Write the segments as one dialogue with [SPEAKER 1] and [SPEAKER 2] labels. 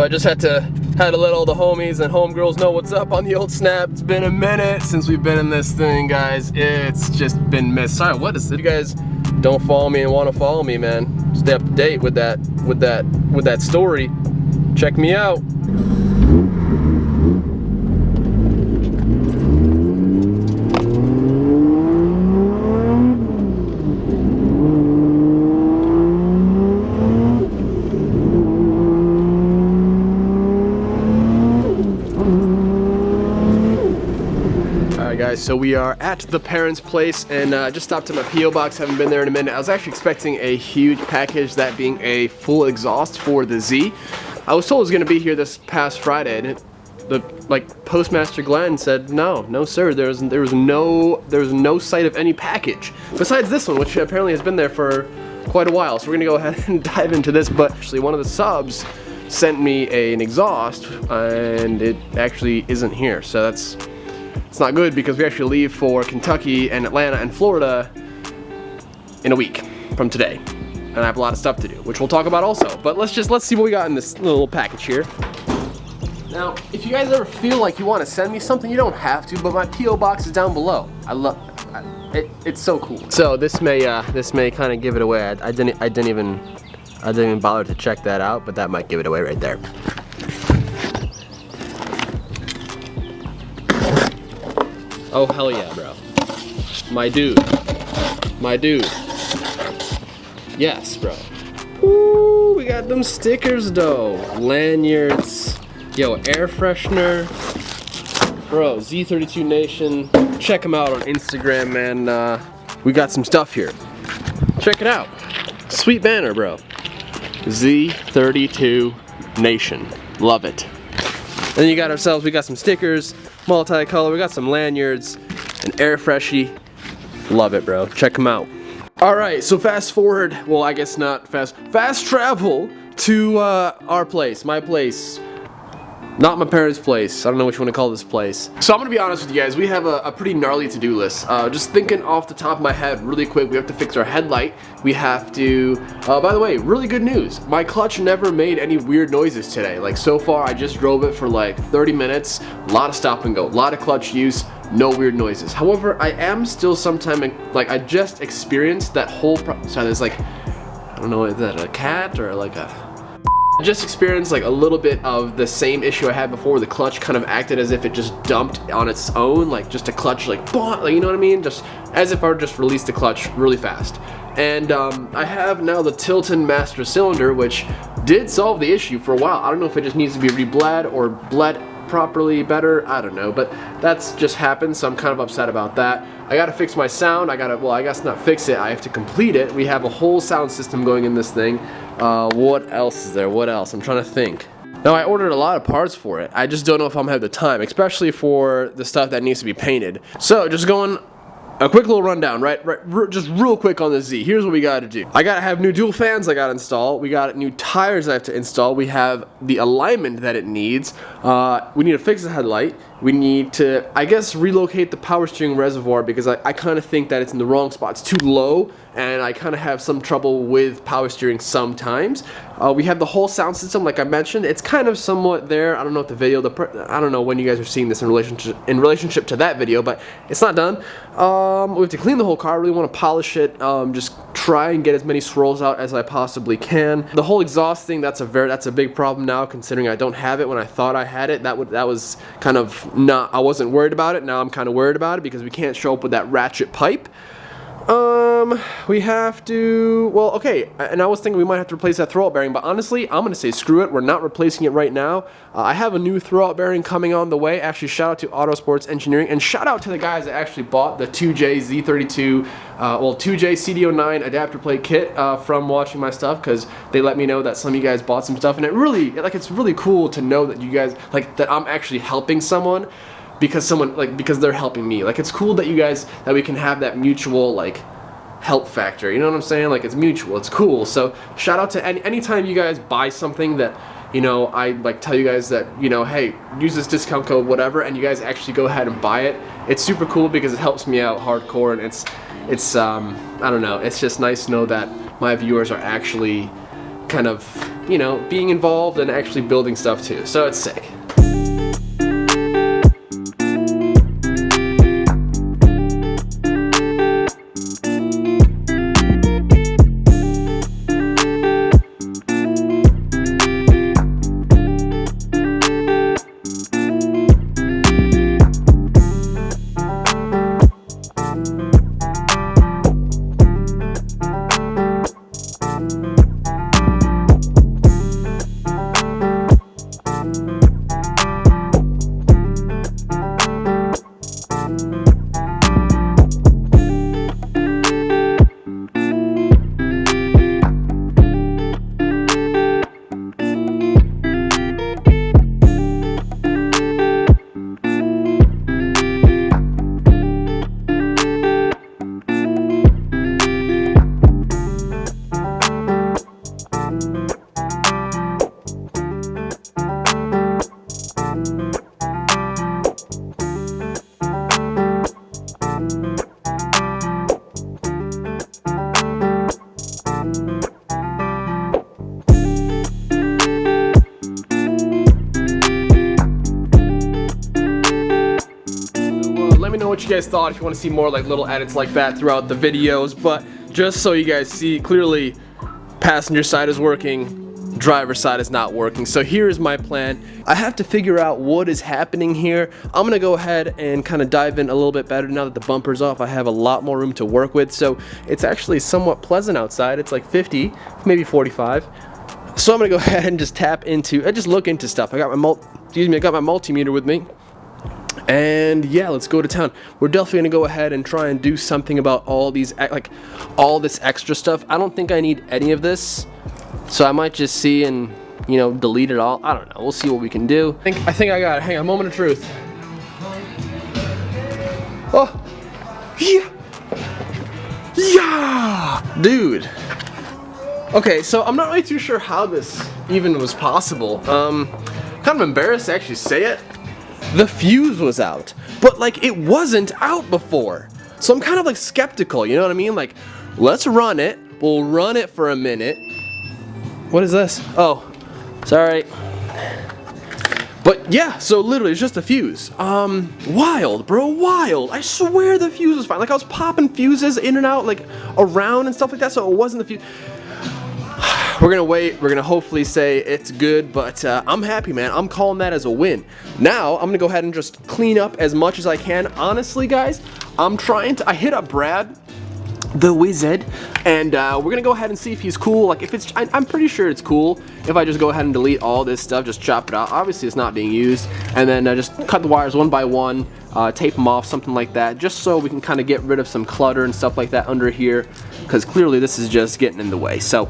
[SPEAKER 1] just had to let all the homies and homegirls know what's up on the old snap. It's been a minute since we've been in this thing, guys. It's just been missed. Sorry, what is it? You guys don't follow me and want to follow me, man. Stay up to date with that story. Check me out. Guys, so we are at the parents' place and just stopped at my P.O. box. Haven't been there in a minute. I was actually expecting a huge package, that being a full exhaust for the Z. I was told it was going to be here this past Friday, and Postmaster Glenn said no sir. There was no sight of any package besides this one, which apparently has been there for quite a while. So we're gonna go ahead and dive into this. But actually, one of the subs sent me an exhaust, and it actually isn't here. So it's not good, because we actually leave for Kentucky and Atlanta and Florida in a week from today, and I have a lot of stuff to do, which we'll talk about also. But let's see what we got in this little package here. Now, if you guys ever feel like you want to send me something, you don't have to, but my P.O. box is down below. I love it. It's so cool. So this may kind of give it away. I didn't even bother to check that out, but that might give it away right there. Oh, hell yeah, bro. My dude. Yes, bro. Ooh, we got them stickers, though. Lanyards. Yo, air freshener. Bro, Z32 Nation. Check them out on Instagram, man. We got some stuff here. Check it out. Sweet banner, bro. Z32 Nation. Love it. And then we got some stickers. Multicolor, we got some lanyards, an air freshie. Love it, bro. Check them out. All right, so fast forward, well, I guess not fast travel to our place, my place. Not my parents' place. I don't know what you want to call this place. So I'm gonna be honest with you guys, we have a pretty gnarly to-do list. Just thinking off the top of my head really quick, we have to fix our headlight. We have to, by the way, really good news. My clutch never made any weird noises today. Like, so far, I just drove it for like 30 minutes, a lot of stop and go, a lot of clutch use, no weird noises. However, I am still sometime, like, I just experienced that whole sorry, there's like, I don't know, is that a cat or like a... I just experienced like a little bit of the same issue I had before. The clutch kind of acted as if it just dumped on its own, like just a clutch, like you know what I mean? Just as if I just released the clutch really fast. And I have now the Tilton master cylinder, which did solve the issue for a while. I don't know if it just needs to be rebled or bled properly better, I don't know, but that's just happened, so I'm kind of upset about that. I gotta fix my sound. Well, I guess not fix it, I have to complete it. We have a whole sound system going in this thing. What else is there? What else? I'm trying to think. Now, I ordered a lot of parts for it. I just don't know if I'm gonna have the time, especially for the stuff that needs to be painted. So, just going a quick little rundown, just real quick on the Z. Here's what we gotta do. I gotta have new dual fans I gotta install. We got new tires I have to install. We have the alignment that it needs. We need to fix the headlight. We need to, I guess, relocate the power steering reservoir, because I kind of think that it's in the wrong spot. It's too low, and I kind of have some trouble with power steering sometimes. We have the whole sound system, like I mentioned. It's kind of somewhat there. I don't know if the video, I don't know when you guys are seeing this in relationship to that video, but it's not done. We have to clean the whole car. I really want to polish it. Just try and get as many swirls out as I possibly can. The whole exhaust thing, that's a big problem now, considering I don't have it when I thought I had it. That was kind of not, I wasn't worried about it. Now I'm kind of worried about it, because we can't show up with that ratchet pipe. We have to, well, okay, and I was thinking we might have to replace that throwout bearing, but honestly, I'm going to say screw it. We're not replacing it right now. I have a new throwout bearing coming on the way. Actually, shout out to Autosports Engineering, and shout out to the guys that actually bought the 2J Z32, 2J CD09 adapter plate kit from watching my stuff, because they let me know that some of you guys bought some stuff, and it really, like, it's really cool to know that you guys, like, that I'm actually helping someone. Because they're helping me. Like, it's cool that you guys, that we can have that mutual, like, help factor. You know what I'm saying? Like, it's mutual. It's cool. So, shout out to anytime you guys buy something that, you know, I, like, tell you guys that, you know, hey, use this discount code, whatever, and you guys actually go ahead and buy it. It's super cool, because it helps me out hardcore, and it's I don't know, it's just nice to know that my viewers are actually kind of you know, being involved and actually building stuff too. So it's sick. Let me know what you guys thought, if you want to see more like little edits like that throughout the videos. But just so you guys see, clearly passenger side is working, driver side is not working. So here's my plan. I have to figure out what is happening here. I'm gonna go ahead and kind of dive in a little bit better now that the bumper's off. I have a lot more room to work with, so it's actually somewhat pleasant outside. It's like 50, maybe 45. So I'm gonna go ahead and just tap into, just look into stuff. I got my multimeter with me. And yeah, let's go to town. We're definitely gonna go ahead and try and do something about all these, like all this extra stuff. I don't think I need any of this, so I might just see and, you know, delete it all. I don't know. We'll see what we can do. I think I got it. Hang on, moment of truth. Oh, yeah, yeah, dude. Okay, so I'm not really too sure how this even was possible. Kind of embarrassed to actually say it. The fuse was out, but like it wasn't out before. So I'm kind of like skeptical, you know what I mean? Like, let's run it. We'll run it for a minute. What is this? Oh, sorry. But yeah, so literally it's just a fuse. Wild, bro, wild. I swear the fuse was fine. Like I was popping fuses in and out, like around and stuff like that, so it wasn't the fuse. We're gonna wait, we're gonna hopefully say it's good, but I'm happy, man. I'm calling that as a win. Now, I'm gonna go ahead and just clean up as much as I can. Honestly, guys, I hit up Brad, the wizard, and we're gonna go ahead and see if he's cool. Like if it's, I'm pretty sure it's cool if I just go ahead and delete all this stuff, just chop it out. Obviously it's not being used, and then just cut the wires one by one, tape them off, something like that, just so we can kind of get rid of some clutter and stuff like that under here, because clearly this is just getting in the way. So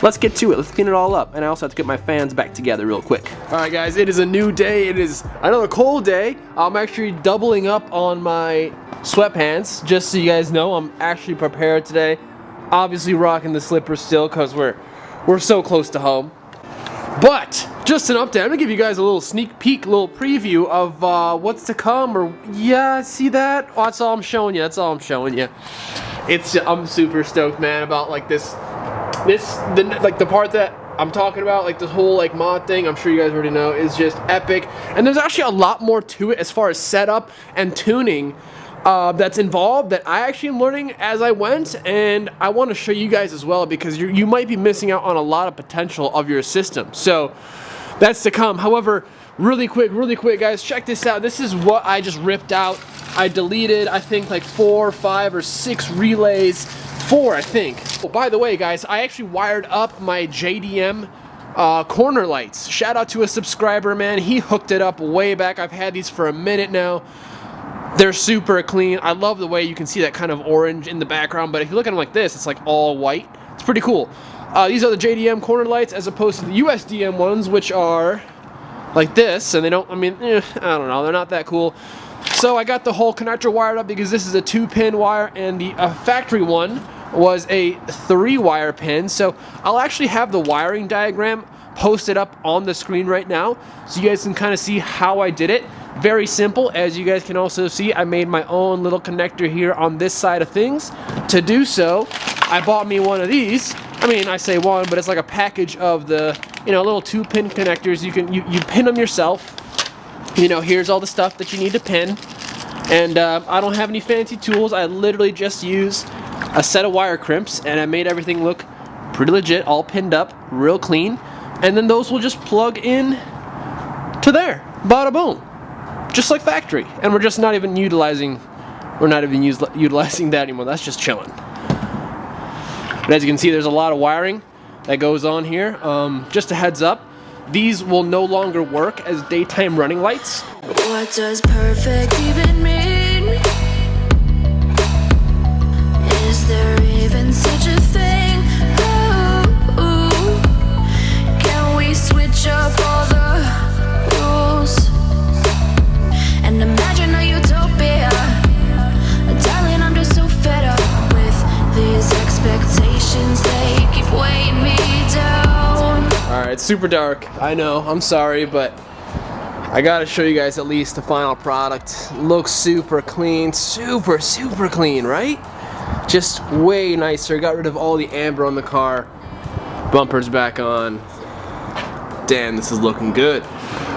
[SPEAKER 1] let's get to it. Let's clean it all up. And I also have to get my fans back together real quick. All right, guys, it is a new day. It is another cold day. I'm actually doubling up on my sweatpants, just so you guys know. I'm actually prepared today. Obviously rocking the slippers still, because we're so close to home. But just an update. I'm gonna give you guys a little sneak peek, little preview of what's to come. Or yeah, see that? Oh, that's all I'm showing you. That's all I'm showing you. I'm super stoked, man, about like the part that I'm talking about, like this whole like mod thing, I'm sure you guys already know, is just epic. And there's actually a lot more to it as far as setup and tuning that's involved that I actually am learning as I went, and I want to show you guys as well, because you might be missing out on a lot of potential of your system. So that's to come. However, really quick guys, check this out. This is what I just ripped out. I deleted, I think, like 4, 5, or 6 relays. 4, I think. Oh, by the way, guys, I actually wired up my JDM corner lights. Shout out to a subscriber, man. He hooked it up way back. I've had these for a minute now. They're super clean. I love the way you can see that kind of orange in the background, but if you look at them like this, it's like all white. It's pretty cool. These are the JDM corner lights as opposed to the USDM ones, which are like this, and they don't, I don't know, they're not that cool. So I got the whole connector wired up because this is a 2-pin wire, and the factory one was a 3-wire pin. So I'll actually have the wiring diagram posted up on the screen right now, so you guys can kind of see how I did it. Very simple. As you guys can also see, I made my own little connector here on this side of things. To do so, I bought me one of these. I mean, I say one, but it's like a package of the you know, little 2-pin connectors. You pin them yourself. You know, here's all the stuff that you need to pin. And I don't have any fancy tools. I literally just use a set of wire crimps, and I made everything look pretty legit, all pinned up, real clean. And then those will just plug in to there, bada boom, just like factory. And we're just not even utilizing, utilizing that anymore. That's just chilling. But as you can see, there's a lot of wiring that goes on here. Just a heads up, these will no longer work as daytime running lights.
[SPEAKER 2] What does perfect even mean? Is there even such a thing? Ooh, can we switch up all the rules and imagine a utopia? Darling, I'm just so fed up with these expectations. They keep weighing me down.
[SPEAKER 1] Alright, it's super dark. I know, I'm sorry, but I gotta show you guys at least the final product. Looks super clean, super clean, right? Just way nicer. Got rid of all the amber on the car. Bumpers back on. Damn, this is looking good.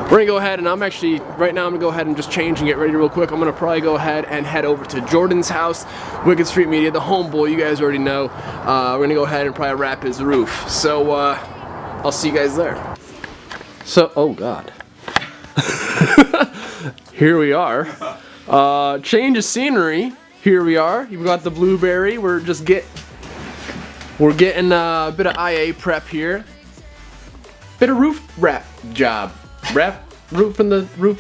[SPEAKER 1] We're gonna go ahead and right now I'm gonna go ahead and just change and get ready real quick. I'm gonna probably go ahead and head over to Jordan's house, Wicked Street Media, the homeboy, you guys already know. We're gonna go ahead and probably wrap his roof. So, I'll see you guys there. So, oh God. Here we are. Change of scenery. Here we are. You've got the blueberry. We're getting a bit of IA prep here. Bit of roof wrap job. Wrapping the roof.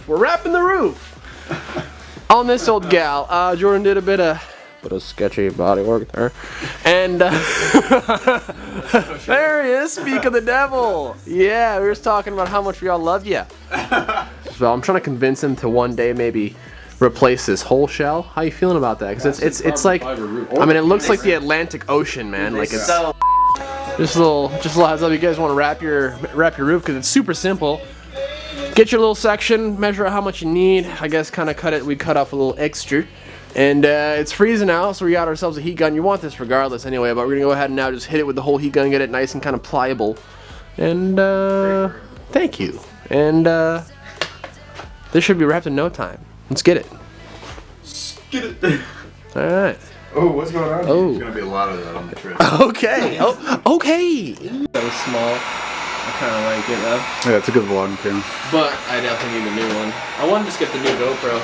[SPEAKER 1] We're wrapping the roof on this old gal. Jordan did a bit of sketchy body work there, and there he is. Speak of the devil. Yeah, we were just talking about how much we all love you. So I'm trying to convince him to one day maybe replace this whole shell. How you feeling about that? Because it's like, I mean, it looks like the Atlantic Ocean, man. Like it's just a little heads up. You guys want to wrap your roof because it's super simple. Get your little section, measure out how much you need. I guess kind of we cut off a little extra. And it's freezing out, so we got ourselves a heat gun. You want this regardless anyway, but we're gonna go ahead and now just hit it with the whole heat gun, get it nice and kind of pliable. And thank you. And this should be wrapped in no time. Let's get it.
[SPEAKER 3] Get it.
[SPEAKER 1] All right.
[SPEAKER 3] Oh, what's going on?
[SPEAKER 1] Oh.
[SPEAKER 3] There's gonna be a lot of that on the trip.
[SPEAKER 1] Okay. Oh, okay. That was small. I kind of like it though.
[SPEAKER 3] Yeah, it's a good vlogging camera.
[SPEAKER 1] But I definitely need a new one. I want to just get the new GoPro.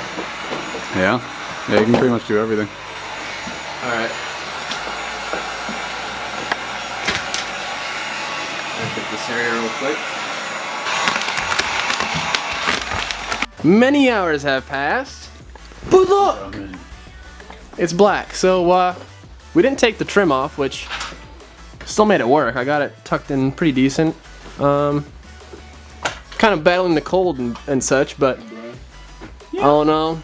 [SPEAKER 3] Yeah. Yeah, you can pretty much do everything.
[SPEAKER 1] Alright. I'll get this area real quick. Many hours have passed. But look! It's black. So, we didn't take the trim off, which still made it work. I got it tucked in pretty decent. Kind of battling the cold and such, but I don't know.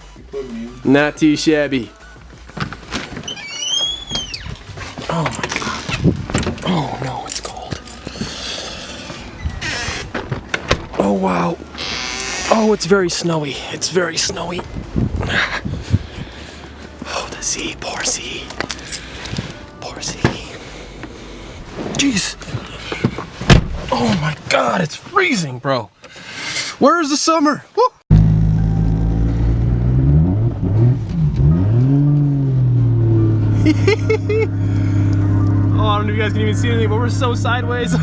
[SPEAKER 1] Not too shabby. Oh my God. Oh no, it's cold. Oh wow. Oh, it's very snowy. It's very snowy. Oh, the sea. Poor sea. Poor sea. Jeez. Oh my God, it's freezing, bro. Where's the summer? Woo! Oh, I don't know if you guys can even see anything, but we're so sideways.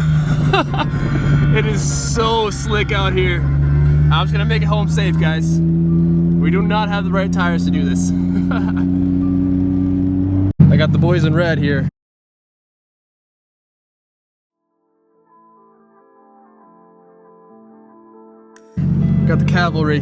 [SPEAKER 1] It is so slick out here. I'm just gonna make it home safe, guys. We do not have the right tires to do this. I got the boys in red here. Got the cavalry.